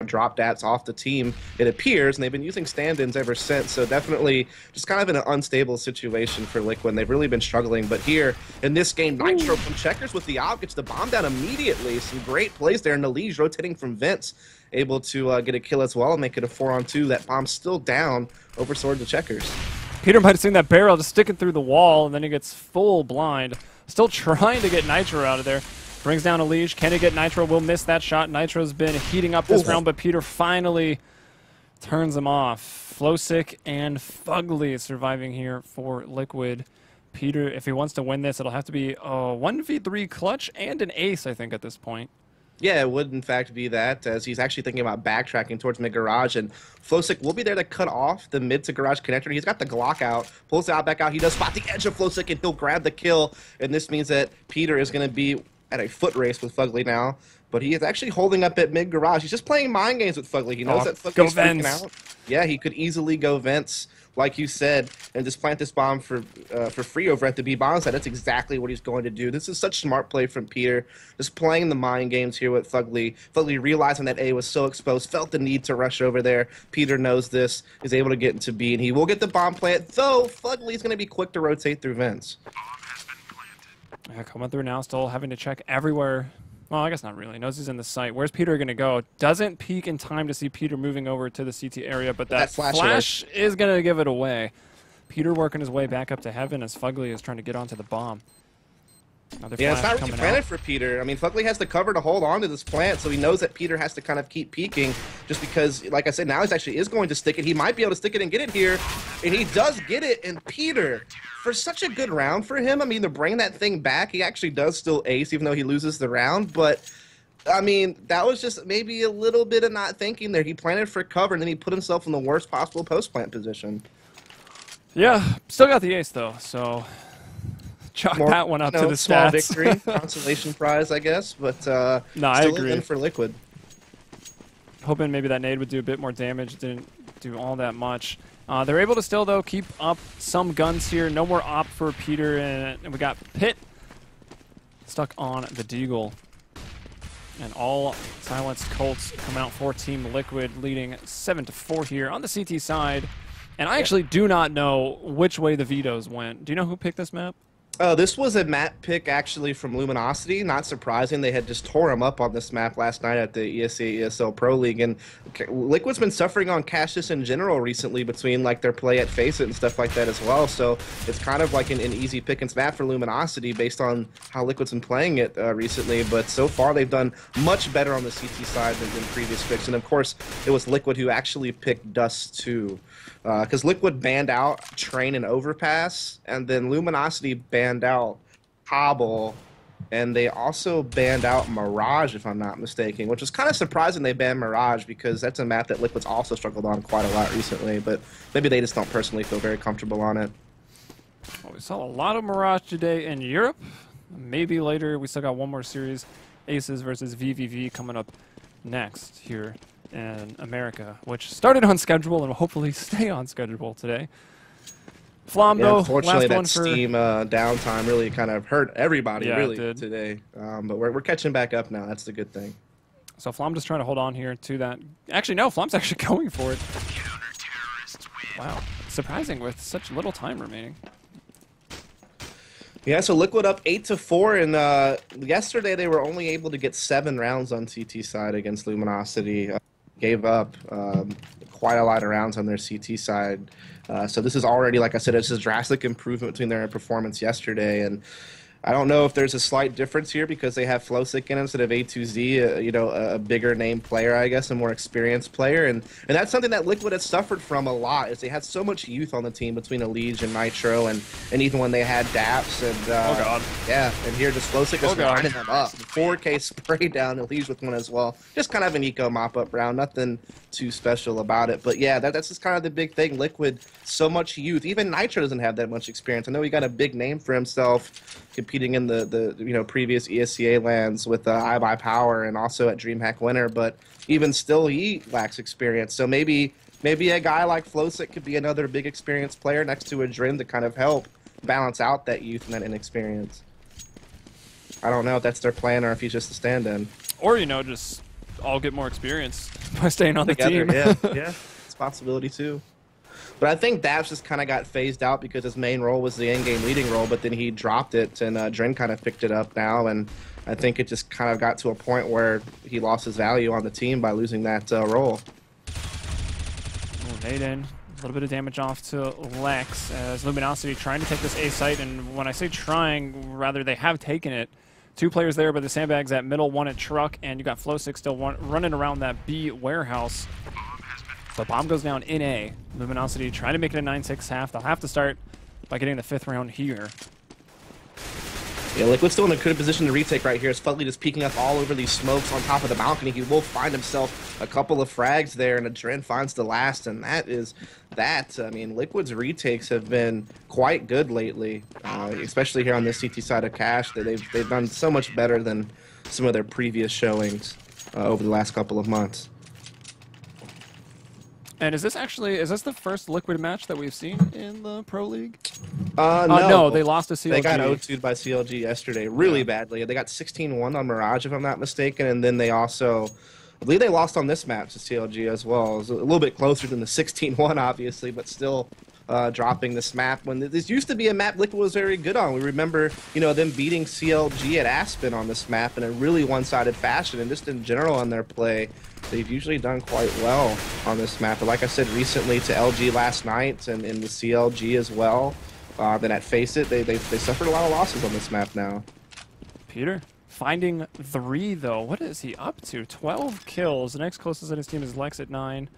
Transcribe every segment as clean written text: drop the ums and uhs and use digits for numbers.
dropped Dats off the team, it appears, and they've been using stand-ins ever since. So definitely just kind of in an unstable situation for Liquid. They've really been struggling. But here in this game, Nitro from Checkers with the op gets the bomb down immediately. Some great plays there. And Nalij rotating from Vince, able to get a kill as well and make it a 4-on-2. That bomb's still down over Sword to Checkers. Peter might have seen that barrel just sticking through the wall, and then he gets full blind. Still trying to get Nitro out of there. Brings down Elige. Can he get Nitro? Will miss that shot. Nitro's been heating up this round, but Peter finally turns him off. Flowsick and Fugly surviving here for Liquid. Peter, if he wants to win this, it'll have to be a 1v3 clutch and an ace, I think, at this point. Yeah, it would in fact be that, as he's actually thinking about backtracking towards mid-garage, and Flowsick will be there to cut off the mid-to-garage connector. He's got the Glock out, pulls it out back out. He does spot the edge of Flowsick, and he'll grab the kill, and this means that Peter is going to be at a foot race with Fugly now, but he is actually holding up at mid-garage. He's just playing mind games with Fugly. He knows that Fugly's freaking out. Yeah, he could easily go Vents, like you said, and just plant this bomb for free over at the B bomb side. That's exactly what he's going to do. This is such smart play from Peter, just playing the mind games here with Fugly. Fugly realizing that A was so exposed, felt the need to rush over there. Peter knows this, is able to get into B, and he will get the bomb plant, though Fugly's going to be quick to rotate through Vents. Yeah, coming through now, still having to check everywhere. Well, I guess not really. Knows he's in the site. Where's Peter going to go? Doesn't peek in time to see Peter moving over to the CT area, but that flash is going to give it away. Peter working his way back up to heaven as Fugly is trying to get onto the bomb. Yeah, it's not really planted for Peter. I mean, Fugly has the cover to hold on to this plant, so he knows that Peter has to kind of keep peeking just because, like I said, now he actually is going to stick it. He might be able to stick it and get it here, and he does get it, and Peter, for such a good round for him, I mean, to bring that thing back, he actually does still ace, even though he loses the round, but I mean, that was just maybe a little bit of not thinking there. He planted for cover, and then he put himself in the worst possible post-plant position. Yeah, still got the ace, though, so chalk that one up to the small stats. Victory, consolation prize, I guess, but no, I still agree. a win for Liquid. Hoping maybe that nade would do a bit more damage. Didn't do all that much. They're able to still, though, keep up some guns here. No more op for Peter, and we got Pitt stuck on the Deagle. And all silenced Colts come out for Team Liquid, leading 7-4 here on the CT side. And I actually do not know which way the vetoes went. Do you know who picked this map? This was a map pick actually from Luminosity. Not surprising, they had just tore him up on this map last night at the ESL Pro League, and Liquid's been suffering on Cassius in general recently between like their play at Face It and stuff like that as well. So it's kind of like an easy pick and snap for Luminosity based on how Liquid's been playing it recently. But so far they've done much better on the CT side than previous picks, and of course it was Liquid who actually picked Dust 2. Because Liquid banned out Train and Overpass, and then Luminosity banned out Hobble, and they also banned out Mirage, if I'm not mistaken, which was kind of surprising they banned Mirage because that's a map that Liquid's also struggled on quite a lot recently, but maybe they just don't personally feel very comfortable on it. Well, we saw a lot of Mirage today in Europe. Maybe later. We still got one more series, Aces versus VVV, coming up next here in America, which started on schedule and will hopefully stay on schedule today. Flom, though, unfortunately, last that one Steam downtime really kind of hurt everybody Yeah, really it did. today. But we're catching back up now. That's the good thing. So Flom just trying to hold on here to that. Actually, no, Flom's actually going for it. Wow, surprising with such little time remaining. Yeah, so Liquid up 8-4, and yesterday they were only able to get 7 rounds on CT side against Luminosity. Gave up quite a lot of rounds on their CT side. So this is already, like I said, it's a drastic improvement between their performance yesterday. And I don't know if there's a slight difference here because they have Flowsick in instead of A2Z, you know, a bigger name player, I guess, a more experienced player. And that's something that Liquid has suffered from a lot, is they had so much youth on the team between Elige and Nitro, and even when they had Daps. And, oh, God. Yeah, and here just Flowsick is lining them up. 4K spray down, Elige with one as well. Just kind of an eco mop-up round, nothing too special about it. But yeah, that's just kind of the big thing. Liquid, so much youth. Even Nitro doesn't have that much experience. I know he got a big name for himself competing in the you know, previous ESCA lands with iBuyPower and also at DreamHack Winter, but even still he lacks experience. So maybe a guy like Flowsick could be another big experienced player next to a Drin to kind of help balance out that youth and that inexperience. I don't know if that's their plan or if he's just a stand-in. Or, you know, just all get more experience by staying on Together, the team. yeah, it's a possibility too. But I think Daps just kind of got phased out because his main role was the in-game leading role, but then he dropped it, and Dren kind of picked it up now, and I think it just kind of got to a point where he lost his value on the team by losing that role. Nade in. A little bit of damage off to Lex as Luminosity trying to take this A site, and when I say trying, rather they have taken it. 2 players there, but the sandbags at middle, 1 at truck, and you got Flow6 still running around that B warehouse. The bomb goes down in A. Luminosity trying to make it a 9-6 half. They'll have to start by getting the 5th round here. Yeah, Liquid's still in a good position to retake right here. It's Fudley just peeking up all over these smokes on top of the balcony. He will find himself a couple of frags there, and Adren finds the last, and that is that. I mean, Liquid's retakes have been quite good lately, especially here on this CT side of Cash. They've done so much better than some of their previous showings over the last couple of months. And is this the first Liquid match that we've seen in the Pro League? No, they lost to CLG. They got 0-2'd by CLG yesterday, really badly. They got 16-1 on Mirage, if I'm not mistaken, and then they also, I believe they lost on this match to CLG as well. It was a little bit closer than the 16-1, obviously, but still dropping this map. When this used to be a map Liquid was very good on. We remember, them beating CLG at Aspen on this map in a really one-sided fashion, and just in general on their play, they've usually done quite well on this map. But like I said recently to LG last night and in the CLG as well, then at Face It, they suffered a lot of losses on this map now. Peter finding 3, though. What is he up to? 12 kills. The next closest on his team is Lex at 9,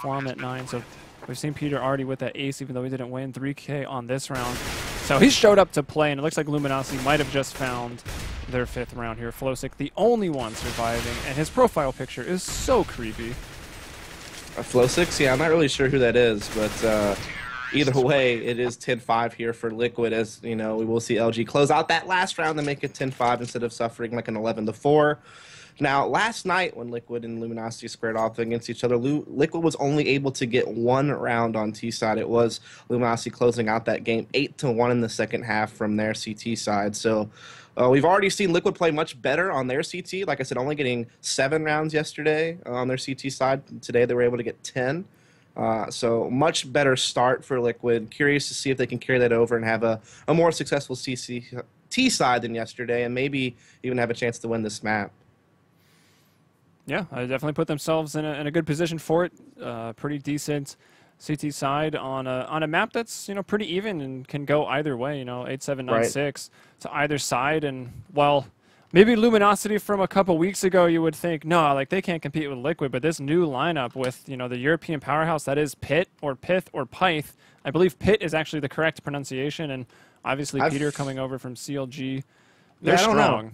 Flom at 9. So we've seen Peter already with that ace, even though he didn't win. 3K on this round. So he showed up to play, and it looks like Luminosity might have just found their 5th round here. Flowsick, the only one surviving, and his profile picture is so creepy. Flow6, yeah, I'm not really sure who that is, but either way, it is 10-5 here for Liquid, as we will see LG close out that last round and make it 10-5 instead of suffering like an 11-4. Now, last night when Liquid and Luminosity squared off against each other, Liquid was only able to get 1 round on T side. It was Luminosity closing out that game 8-1 in the second half from their CT side. So we've already seen Liquid play much better on their CT. Like I said, only getting 7 rounds yesterday on their CT side. Today they were able to get 10. So much better start for Liquid. Curious to see if they can carry that over and have a more successful T side than yesterday, and maybe even have a chance to win this map. Yeah, I definitely put themselves in a good position for it. Pretty decent CT side on a map that's pretty even and can go either way. 8-7, 9-6 to either side, and well, maybe Luminosity from a couple weeks ago you would think no, like they can't compete with Liquid, but this new lineup with the European powerhouse that is Pit or Pith or Pyth. I believe Pit is actually the correct pronunciation, and obviously Peter coming over from CLG. They're strong.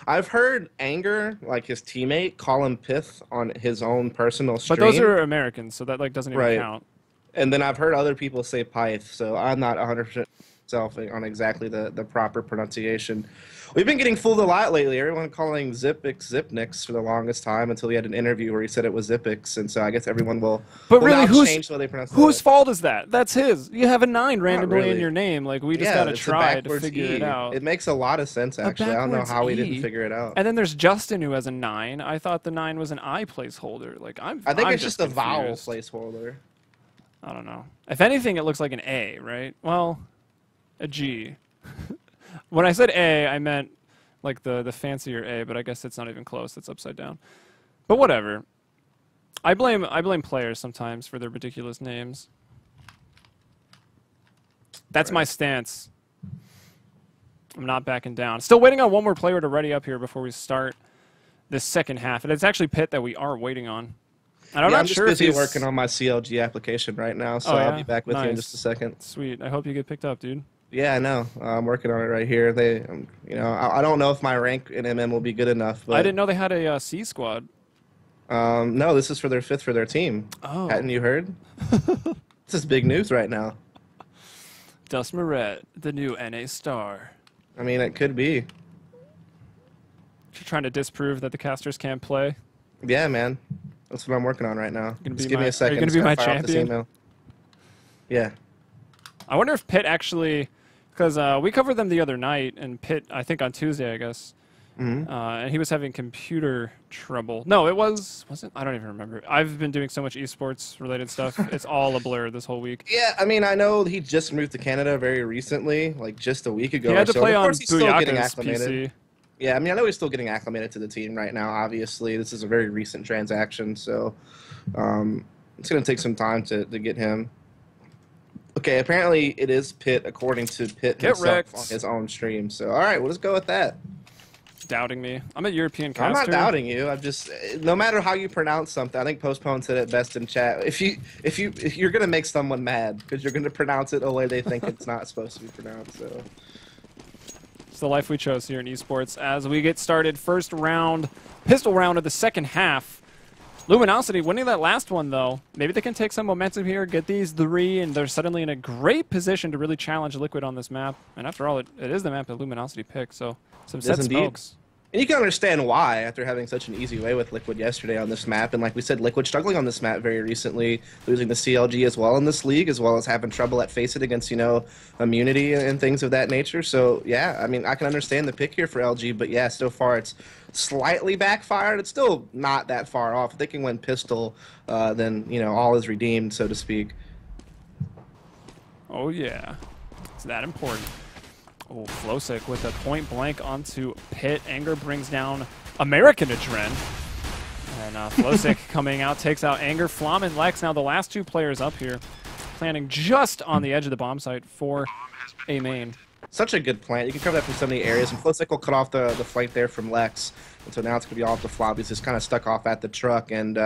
I've heard Anger, like his teammate, call him Pith on his own personal stream. But those are Americans, so that doesn't even count. And then I've heard other people say Pyth, so I'm not 100% myself on exactly the proper pronunciation. We've been getting fooled a lot lately. Everyone calling Zipix Zipnix for the longest time until he had an interview where he said it was Zipix, and so I guess everyone will. But really, change the way they pronounce whose fault is that? That's his. You have a 9 randomly in your name. Like we just gotta try to figure it out. It makes a lot of sense actually. I don't know how we didn't figure it out. And then there's Justin who has a 9. I thought the 9 was an I placeholder. Like I think it's just a vowel placeholder. I don't know. If anything, it looks like an A, right? Well, a G. When I said A, I meant like the fancier A, but I guess it's not even close. It's upside down. But whatever. I blame players sometimes for their ridiculous names. That's my stance. I'm not backing down. Still waiting on one more player to ready up here before we start this second half. And it's actually Pitt that we are waiting on. And I'm not sure just busy working on my CLG application right now, so I'll be back with you in just a second. Sweet. I hope you get picked up, dude. Yeah, I know. I'm working on it right here. I don't know if my rank in MM will be good enough. But I didn't know they had a C squad. No, this is for their 5th for their team. Oh. Hadn't you heard? This is big news right now. Dust Moret, the new NA star. I mean, it could be. You're trying to disprove that the casters can't play? Yeah, man. That's what I'm working on right now. Just give me a second. Are you going to be my champion? Yeah. I wonder if Pitt actually, because we covered them the other night, and Pitt, I think on Tuesday, I guess, And he was having computer trouble. No, wasn't. I don't even remember. I've been doing so much esports related stuff. It's all a blur this whole week. Yeah, I mean, I know he just moved to Canada very recently, like just a week ago. He had to play of on course, he's still getting Booyaka's acclimated. PC. Yeah, I mean, I know he's still getting acclimated to the team right now. Obviously, this is a very recent transaction, so it's going to take some time to get him. Okay, apparently it is Pitt, according to Pitt himself on his own stream. So, all right, we'll just go with that. Doubting me. I'm a European caster. I'm not doubting you. I'm just, no matter how you pronounce something, I think Postpone said it best in chat. If you're going to make someone mad because you're going to pronounce it a way they think it's not supposed to be pronounced, so. It's the life we chose here in esports. As we get started, first round, pistol round of the second half. Luminosity winning that last one, though. Maybe they can take some momentum here, get these 3, and they're suddenly in a great position to really challenge Liquid on this map. And after all, it is the map that Luminosity picked, so some set smokes. And you can understand why after having such an easy way with Liquid yesterday on this map. And like we said, Liquid struggling on this map very recently, losing the CLG as well in this league, as well as having trouble at Face It against, you know, immunity and things of that nature. So, yeah, I mean, I can understand the pick here for LG, but yeah, so far it's slightly backfired. It's still not that far off. If they can win Pistol, then, you know, all is redeemed, so to speak. Oh, yeah. It's that important. Oh, Flosick with a point blank onto Pitt. Anger brings down American Adren. And Flosick coming out, takes out Anger. Flom and Lex, now the last 2 players up here, planning just on the edge of the bomb site for A main. Such a good plant. You can cover that from so many areas. And Flosick will cut off the flank there from Lex. And so now it's going to be all up to Flop. He's just kind of stuck off at the truck. And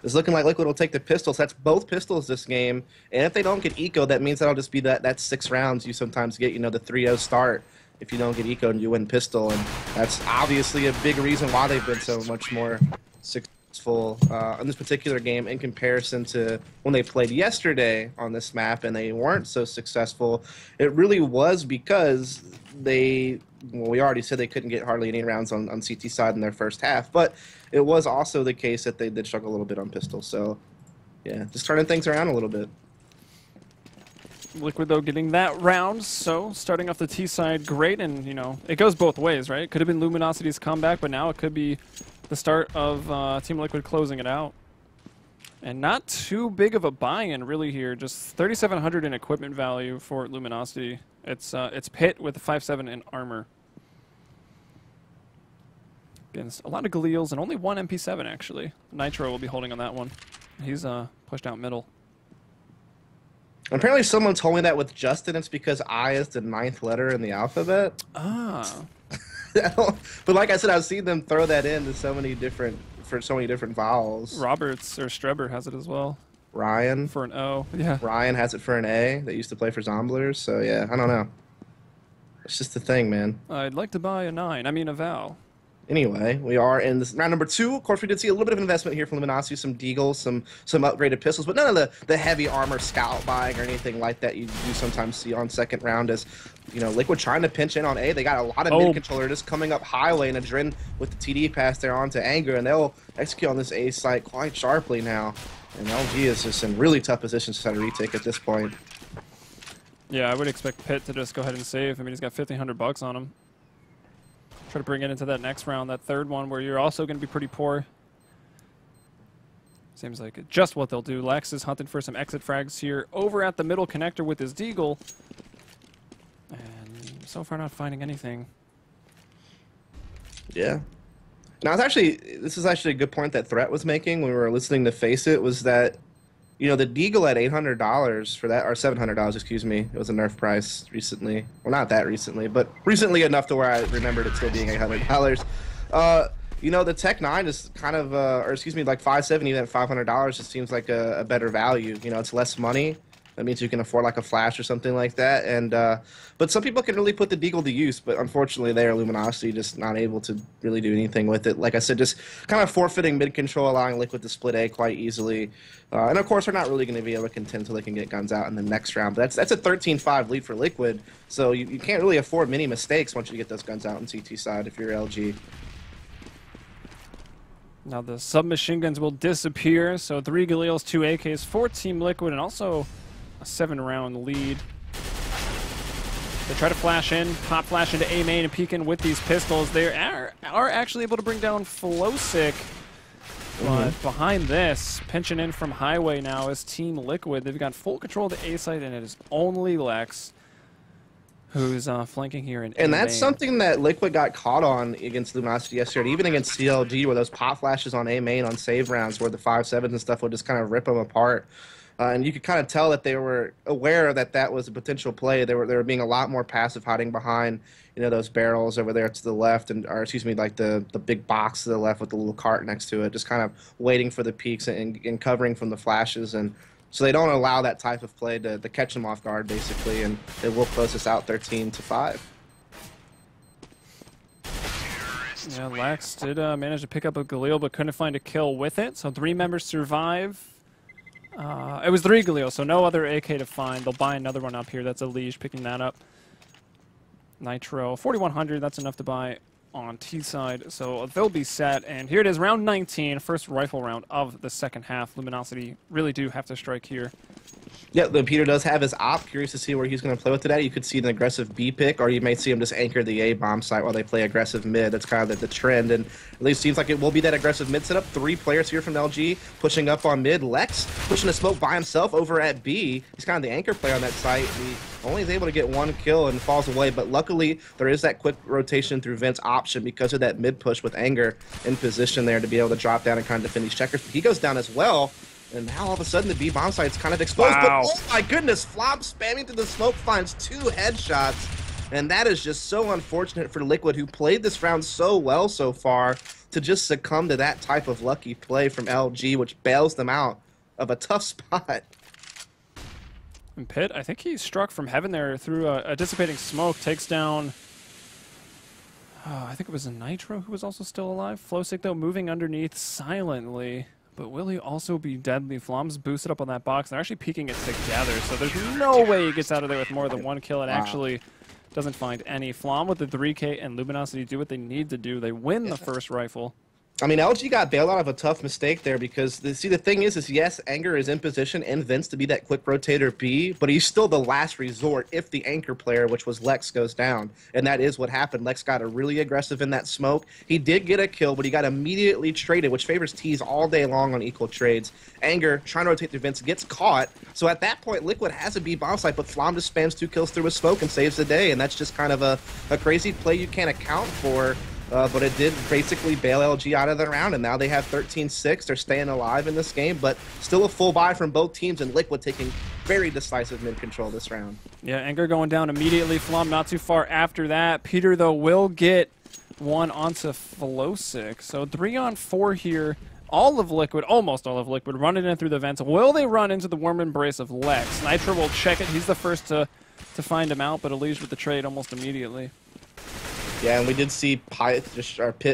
it's looking like Liquid will take the pistols. That's both pistols this game. And if they don't get eco, that means that'll just be that 6 rounds you sometimes get, you know, the 3-0 start if you don't get eco and you win pistol. And that's obviously a big reason why they've been so much more successful in this particular game in comparison to when they played yesterday on this map and they weren't so successful. It really was because they, well, we already said they couldn't get hardly any rounds on CT side in their first half, but it was also the case that they did struggle a little bit on pistol. So, yeah, just turning things around a little bit. Liquid, though, getting that round, so starting off the T side, great, and, you know, it goes both ways, right? It could have been Luminosity's comeback, but now it could be the start of Team Liquid closing it out. And not too big of a buy-in, really, here. Just 3,700 in equipment value for Luminosity. It's Pitt with 5.7 in armor. Against a lot of Galils and only 1 MP7, actually. Nitro will be holding on that one. He's pushed out middle. Apparently someone told me that with Justin, it's because I is the 9th letter in the alphabet. Ah. But like I said, I've seen them throw that in to so many different vowels. Roberts or Streber has it as well. Ryan. For an O. Yeah. Ryan has it for an A. That used to play for Zomblers. So yeah, I don't know. It's just a thing, man. I'd like to buy a 9. I mean a vowel. Anyway, we are in this round number 2. Of course, we did see a little bit of investment here from Luminosity, some deagles, some upgraded pistols, but none of the heavy armor scout buying or anything like that you do sometimes see on second round. As you know, Liquid trying to pinch in on A. They got a lot of mid controller just coming up highway, and Adren with the TD pass there onto Anger, and they'll execute on this A site quite sharply now. And LG is just in really tough positions to try to retake at this point. Yeah, I would expect Pitt to just go ahead and save. I mean, he's got 1,500 bucks on him. Try to bring it into that next round, that third one, where you're also going to be pretty poor. Seems like just what they'll do. Lex is hunting for some exit frags here over at the middle connector with his deagle. And so far not finding anything. Yeah. Now, this is actually a good point that Threat was making when we were listening to Face It, was that, you know, the deagle at $800 for that, or $700, excuse me. It was a nerf price recently. Well, not that recently, but recently enough to where I remembered it still being $800. You know, the Tech 9 is kind of, or excuse me, like $570 at $500 just seems like a better value. You know, it's less money. That means you can afford like a flash or something like that. And but some people can really put the deagle to use, but unfortunately their Luminosity just not able to really do anything with it. Like I said, just kind of forfeiting mid control, allowing Liquid to split A quite easily. And of course, they're not really going to be able to contend until they can get guns out in the next round. But that's a 13-5 lead for Liquid, so you can't really afford many mistakes once you get those guns out on CT side if you're LG. Now the submachine guns will disappear, so 3 Galils, 2 AKs for Team Liquid, and also a 7-round lead. They try to flash in, pop flash into A main and peek in with these pistols. They are are actually able to bring down Flowsick. But behind this, pinching in from Highway now is Team Liquid. They've got full control of the A site, and it is only Lex who's flanking here in And that's main. something that Liquid got caught on against Luminosity yesterday, even against CLG, where those pop flashes on A main on save rounds, where the 5-7s and stuff would just kind of rip them apart. And you could kind of tell that they were aware that that was a potential play. They were being a lot more passive, hiding behind, you know, those barrels over there to the left, or excuse me, like the big box to the left with the little cart next to it, just kind of waiting for the peaks and covering from the flashes. And so they don't allow that type of play to catch them off guard, basically, and it will close us out 13-5. Yeah, Lex did manage to pick up a Galil, but couldn't find a kill with it. So 3 members survive. It was 3 Galil, so no other AK to find. They'll buy another one up here. That's a Liege picking that up. Nitro, 4,100. That's enough to buy on T side. So they'll be set. And here it is, round 19, first rifle round of the second half. Luminosity really do have to strike here. Yeah, the Peter does have his op. Curious to see where he's going to play with today. You could see an aggressive B pick, or you may see him just anchor the A bomb site while they play aggressive mid. That's kind of the trend, and at least seems like it will be that aggressive mid setup. 3 players here from LG pushing up on mid. Lex pushing the smoke by himself over at B. He's kind of the anchor player on that site. He only is able to get 1 kill and falls away, but luckily there is that quick rotation through Vent's option because of that mid push with Anger in position there to be able to drop down and kind of defend these checkers. But he goes down as well. And now all of a sudden the B bomb site's kind of exposed. Wow. But oh my goodness, Flop spamming through the smoke finds 2 headshots. And that is just so unfortunate for Liquid, who played this round so well so far, to just succumb to that type of lucky play from LG, which bails them out of a tough spot. And Pitt, I think he struck from heaven there through a dissipating smoke, takes down, I think it was a Nitro who was also still alive. Flowsick, though, moving underneath silently. But will he also be deadly? Flom's boosted up on that box. They're actually peeking it together, so there's no way he gets out of there with more than 1 kill and actually doesn't find any. Flom with the 3K and Luminosity do what they need to do. They win the first rifle. I mean, LG got bailed out of a tough mistake there because, the thing is yes, Anger is in position and Vince to be that quick rotator B, but he's still the last resort if the anchor player, which was Lex, goes down. And that is what happened. Lex got really aggressive in that smoke. He did get a kill, but he got immediately traded, which favors T's all day long on equal trades. Anger, trying to rotate through Vince, gets caught. So at that point, Liquid has a B bomb site, but Flom just spams 2 kills through a smoke and saves the day. And that's just kind of a crazy play you can't account for. But it did basically bail LG out of the round, and now they have 13-6. They're staying alive in this game, but still a full buy from both teams, and Liquid taking very decisive mid-control this round. Yeah, Anger going down immediately. Flom not too far after that. Peter, though, will get 1 onto Flowsick. So 3 on 4 here. All of Liquid, almost all of Liquid, running in through the vents. Will they run into the warm embrace of Lex? Nitro will check it. He's the first to find him out, but Elige with the trade almost immediately. Yeah, and we did see Pitt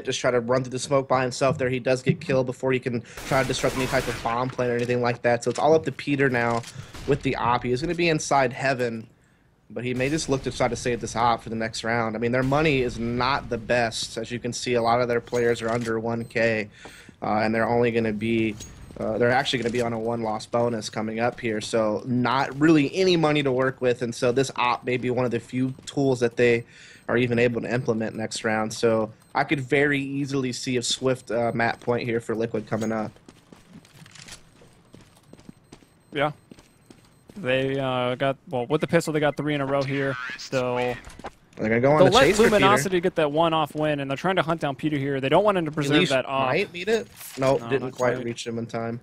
just try to run through the smoke by himself there. He does get killed before he can try to disrupt any type of bomb plan or anything like that. So it's all up to Peter now with the op. He is going to be inside heaven, but he may just look to try to save this op for the next round. I mean, their money is not the best. As you can see, a lot of their players are under 1K, and they're only going to be they're actually going to be on a 1-loss bonus coming up here, so not really any money to work with. And so this op may be one of the few tools that they are even able to implement next round. So I could very easily see a swift map point here for Liquid coming up. Yeah. They got, well, with the pistol, they got 3 in a row here. They're going to go on the chase for Luminosity get that one-off win, and they're trying to hunt down Peter here. They don't want him to preserve that off. Might beat it? Nope, no, didn't quite reach him in time.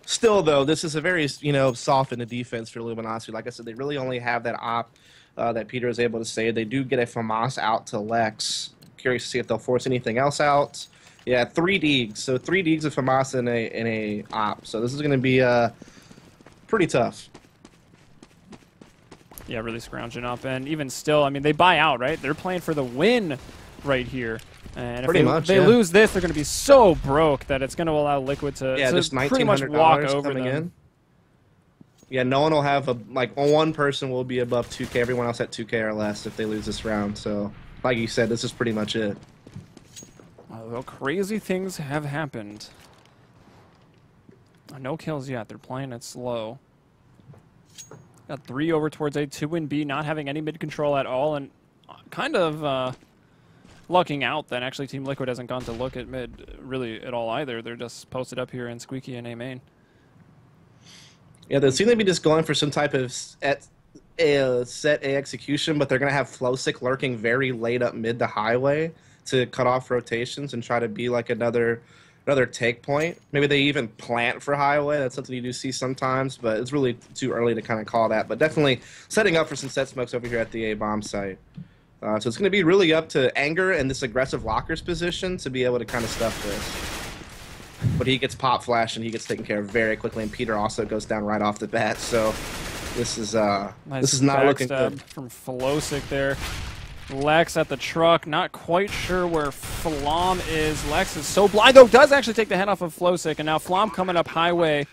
Still, though, this is a very, soft in the defense for Luminosity. Like I said, they really only have that op that Peter is able to save. They do get a FAMAS out to Lex. Curious to see if they'll force anything else out. Yeah, 3 Deegs. So 3 Deegs of FAMAS in a op. So this is going to be pretty tough. Yeah, really scrounging up. And even still, I mean, they buy out, right? They're playing for the win right here. And if they lose this, they're going to be so broke that it's going to allow Liquid to just pretty much walk over them. In. Yeah, no one will have one person will be above 2K. Everyone else at 2K or less if they lose this round. So, like you said, this is pretty much it. Well, crazy things have happened. No kills yet. They're playing it slow. Got 3 over towards A, 2 in B, not having any mid control at all, and kind of lucking out that actually Team Liquid hasn't gone to look at mid really at all either. They're just posted up here in Squeaky and A main. Yeah, they seem to be just going for some type of set A execution, but they're going to have Flowsick lurking very late up mid to highway to cut off rotations and try to be like another take point. Maybe they even plant for highway. That's something you do see sometimes, but it's really too early to kind of call that. But definitely setting up for some set smokes over here at the A bomb site. So it's going to be really up to Anger and this aggressive lockers position to be able to kind of stuff this. But he gets pop flash and he gets taken care of very quickly, and Peter also goes down right off the bat. So this is not looking good from Flowsick there. Lex at the truck, not quite sure where Flom is. Lex is so blind, though, does actually take the head off of Flowsick, and now Flom coming up highway.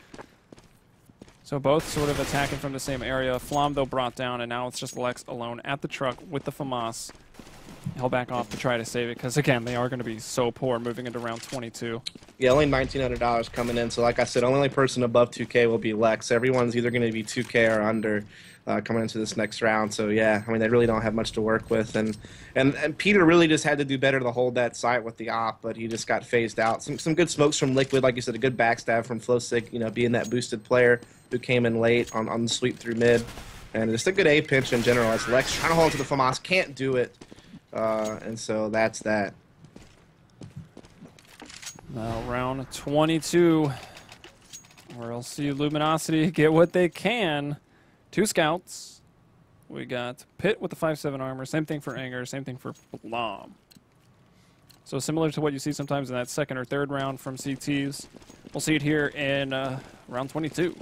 So both sort of attacking from the same area. Flom, though, brought down, and now it's just Lex alone at the truck with the FAMAS. He'll back off to try to save it, because, again, they are going to be so poor moving into round 22. Yeah, only $1,900 coming in. So like I said, only person above 2K will be Lex. Everyone's either going to be 2K or under coming into this next round. So yeah, I mean, they really don't have much to work with. And Peter really just had to do better to hold that site with the op, but he just got phased out. Some good smokes from Liquid, like you said, a good backstab from Flowsick, you know, being that boosted player who came in late on the sweep through mid. And just a good A pinch in general as Lex trying to hold to the FAMAS, can't do it. And so that's that. Now round 22, where we'll see Luminosity get what they can. 2 scouts. We got Pit with the 5/7 armor. Same thing for Anger. Same thing for Blom. So similar to what you see sometimes in that second or third round from CTs. We'll see it here in round 22.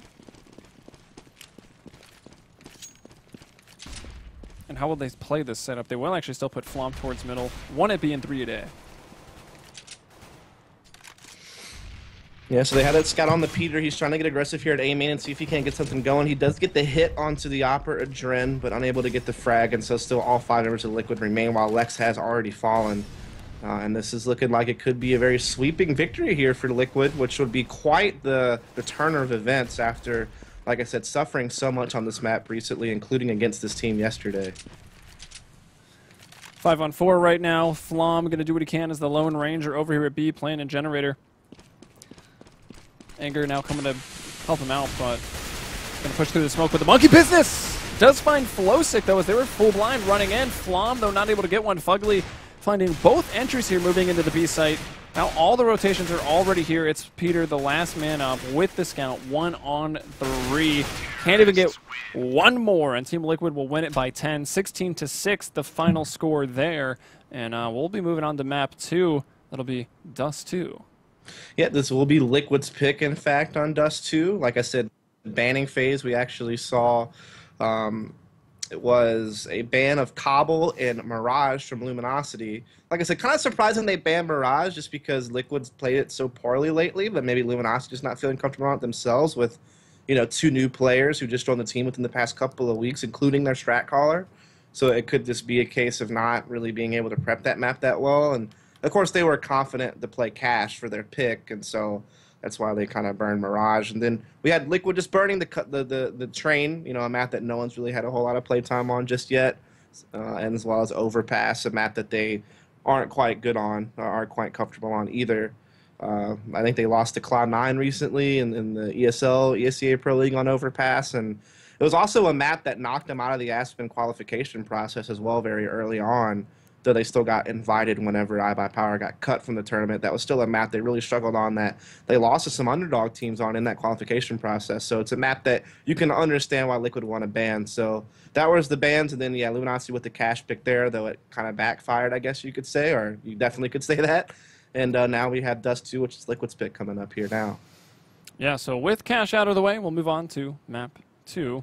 And how will they play this setup? They will actually still put Flom towards middle. 1 at B and 3 at A. Yeah, so they had that scout on the Peter. He's trying to get aggressive here at A main and see if he can't get something going. He does get the hit onto the Opera Adren, but unable to get the frag, and so still all 5 members of Liquid remain while Lex has already fallen. And this is looking like it could be a very sweeping victory here for Liquid, which would be quite the turn of events after, like I said, suffering so much on this map recently, including against this team yesterday. 5-on-4 right now. Flom going to do what he can as the Lone Ranger over here at B, playing in Generator. Anger now coming to help him out, but going to push through the smoke with the monkey business. Does find Flowsick, though, as they were full blind running in. Flom, though, not able to get one. Fugly finding both entries here, moving into the B site. Now all the rotations are already here. It's Peter, the last man up, with the scout. 1 on 3. Can't even get one more, and Team Liquid will win it by 10. 16-6, the final score there. And we'll be moving on to map 2. That'll be Dust 2. Yeah, this will be Liquid's pick, in fact, on Dust 2. Like I said, banning phase, we actually saw it was a ban of Cobble and Mirage from Luminosity. Like I said, kind of surprising they banned Mirage just because Liquid's played it so poorly lately, but maybe Luminosity just not feeling comfortable on it themselves with, you know, 2 new players who just joined the team within the past couple of weeks, including their strat caller. So it could just be a case of not really being able to prep that map that well. And of course, they were confident to play Cash for their pick, and so that's why they kind of burned Mirage. And then we had Liquid just burning the train, you know, a map that no one's really had a whole lot of playtime on just yet, and as well as Overpass, a map that they aren't quite good on, or aren't quite comfortable on either. I think they lost to Cloud9 recently in the ESEA Pro League on Overpass, and it was also a map that knocked them out of the Aspen qualification process as well very early on, though they still got invited whenever iBuyPower got cut from the tournament. That was still a map they really struggled on, that they lost to some underdog teams on in that qualification process. So it's a map that you can understand why Liquid want to ban. So that was the bans, and then, yeah, Luminosity with the Cash pick there, though it kind of backfired, I guess you could say, or you definitely could say that. And now we have Dust 2, which is Liquid's pick coming up here now. Yeah, so with Cash out of the way, we'll move on to map 2.